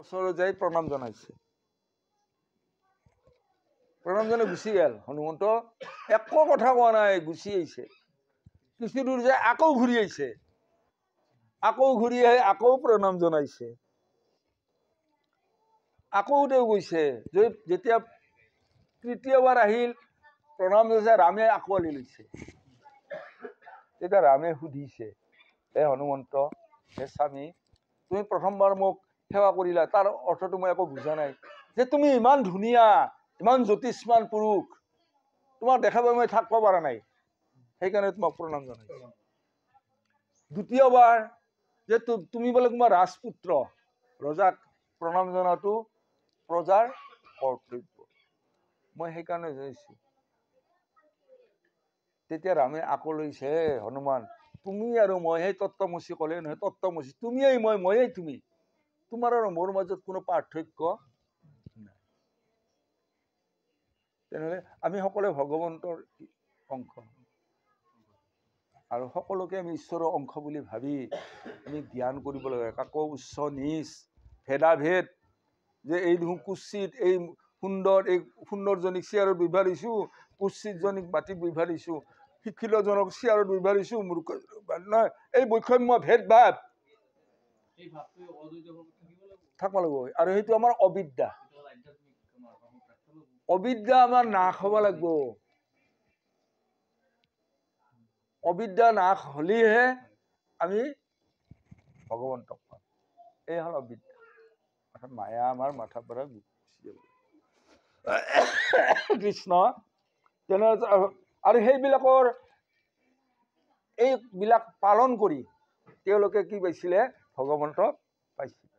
ওচৰত যাই প্ৰণাম জনাইছে। প্ৰণাম জনাই গুচি গেল। হনুমন্ত একো কথা কোৱা নাই, গুচি আহিছে। কিছু দূৰ যায় আকৌ ঘূৰি আহিছে, আকৌ ঘূৰি আহি আকৌ প্ৰণাম জনাইছে। আকৌ তেওঁ গৈছে, যেতিয়া তৃতীয়বাৰ আহিল প্ৰণাম জনাইছে, ৰামে আঁকোৱালি লৈছে। তেতিয়া ৰামে সুধিছে, হে হনুমন্ত, হে স্বামী, তুমি প্ৰথমবাৰ মোক সেৱা কৰিলা, তাৰ অৰ্থটো মই একো বুজা নাই। যে তুমি ইমান ধুনীয়া, ইমান জ্যোতিষ্মান পুৰুষ, তোমাক দেখা পাই মই থাকিব পৰা নাই, সেইকাৰণে তোমাক প্ৰণাম জনাইছো। দ্বিতীয়বাৰ যে তুমি বোলে তোমাৰ ৰাজপুত্ৰ, ৰজাক প্ৰণাম জনাটো প্ৰজাৰ কৰ্তব্য, মই সেইকাৰণে জনাইছো। তেতিয়া ৰামে আকৌ লৈছে, হে হনুমান, তুমি আৰু মই, সেই তত্ত্বমসি ক'লে নহয়, তত্ত্বমসি, তুমিয়েই মই, ময়েই তুমি, তোমাৰ আৰু মোৰ মাজত কোনো পাৰ্থক্য নাই। তেনেহ'লে আমি সকলোৱে ভগৱন্তৰ অংশ, আৰু সকলোকে আমি ঈশ্বৰৰ অংশ বুলি ভাবি আমি জ্ঞান কৰিব লাগে। কাকো উচ্চ নিচ ভেদাভেদ, যে এই কুচিত এই সুন্দৰজনীক চিয়াৰত বিভা দিছো, কুচিতজনীক মাটিত বিভা দিছো, শিক্ষিতজনক চিয়াৰত বিভা দিছো, মূৰ্খ নহয়, এই বৈষম্য ভেদ ভাৱ থাকিব লাগিব। আৰু সেইটো আমাৰ অবিদ্যা, অবিদ্যা আমাৰ নাশ হ'ব লাগিব। অবিদ্যা নাশ হলেহে আমি ভগৱন্তক পাম। এই হ'ল অবিদ্যা, অৰ্থাৎ মায়া আমাৰ মাথাৰ পৰা গুচি যাব। কৃষ্ণ তেনে, আৰু সেইবিলাকৰ এইবিলাক পালন কৰি তেওঁলোকে কি পাইছিলে? ভগৱন্তক পাইছিল।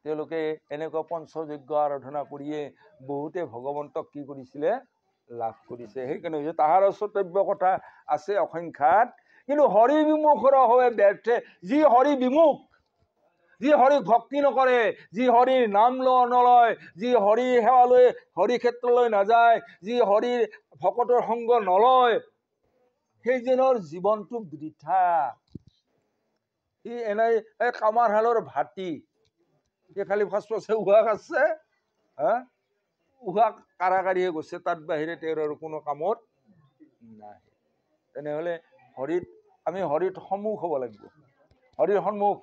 তেওঁলোকে এনেকুৱা পঞ্চযজ্ঞ আৰাধনা কৰিয়ে বহুতে ভগৱন্তক কি কৰিছিলে? লাভ কৰিছে। সেইকাৰণে হৈছে তাহাৰ চতব্য কথা আছে অসংখ্যাত, কিন্তু হৰি বিমুখৰ হয় ব্যৰ্থে। যি হৰি বিমুখ, যি হৰিক ভক্তি নকৰে, যি হৰিৰ নাম নলয়, যি হৰি সেৱালৈ হৰি ক্ষেত্ৰলৈ নাযায়, যি হৰিৰ ভকতৰ সংগ নলয়, সেইজনৰ জীৱনটো বৃথা। সি এনেই কামাৰ হালৰ ভাটি, সি খালি ফাৰ্ষ্ট উশাহ আছে, উশাহ কাঢ়িয়ে গৈছে, তাত বাহিৰে তেওঁৰ আৰু কোনো কামত নাই। তেনেহলে আমি হৰিত সন্মুখ হ'ব লাগিব। হৰিৰ সন্মুখ,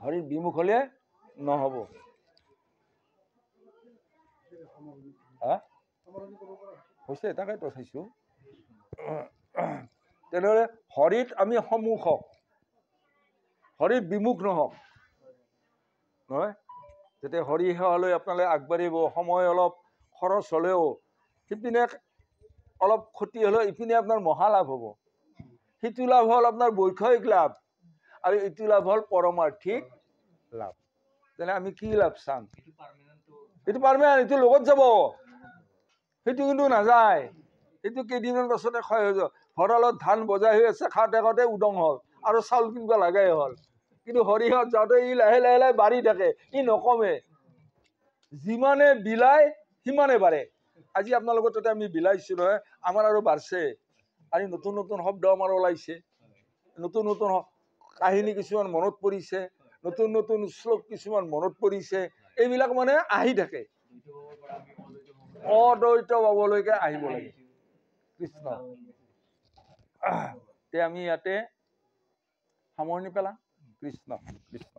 হৰিৰ বিমুখ হলে নহব। হৈছে তাকেতো চাইছো। তেনেহলে হৰিত আমি সন্মুখ হওক, হৰিত বিমুখ নহওক, নহয়? যেতিয়া হৰি সেৱালৈ আপোনালোকে আগবাঢ়িব, সময় অলপ খৰচ হলেও, সিপিনে অলপ ক্ষতি হলেও ইপিনে আপোনাৰ মহালাভ হ'ব। সিটো লাভ হ'ল আপোনাৰ বৈষয়িক লাভ, আৰু ইটো লাভ হ'ল পৰমাৰ্থিক লাভ। তেনে আমি কি লাভ চাম? এইটো পাৰমানেণ্ট, এইটো লগত যাব, সেইটো কিন্তু নাযায়। সেইটো কেইদিনমান পাছতে ক্ষয় হৈ যাব। ভঁৰালত ধান বজাই হৈ আছে, খাওঁতে খাওঁতে উদং হ'ল, আৰু চাউল কিনিব লাগাই হ'ল। কিন্তু হৰিহত যাওঁতে ই লাহে লাহে লাহে বাঢ়ি থাকে, ই নকমে। যিমানে বিলাই সিমানে বাঢ়ে। আজি আপোনালোকৰ তাতে আমি বিলাইছো নহয়, আমাৰ আৰু বাঢ়ছে। আৰু নতুন নতুন শব্দ আমাৰ ওলাইছে, নতুন নতুন কাহিনী কিছুমান মনত পৰিছে, নতুন নতুন শ্লোক কিছুমান মনত পৰিছে। এইবিলাক মানে আহি থাকে, অদ্বৈত ভাৱলৈকে আহিব লাগে। কৃষ্ণ তে আমি ইয়াতে সামৰণি পেলাম। কৃষ্ণ কৃষ্ণ।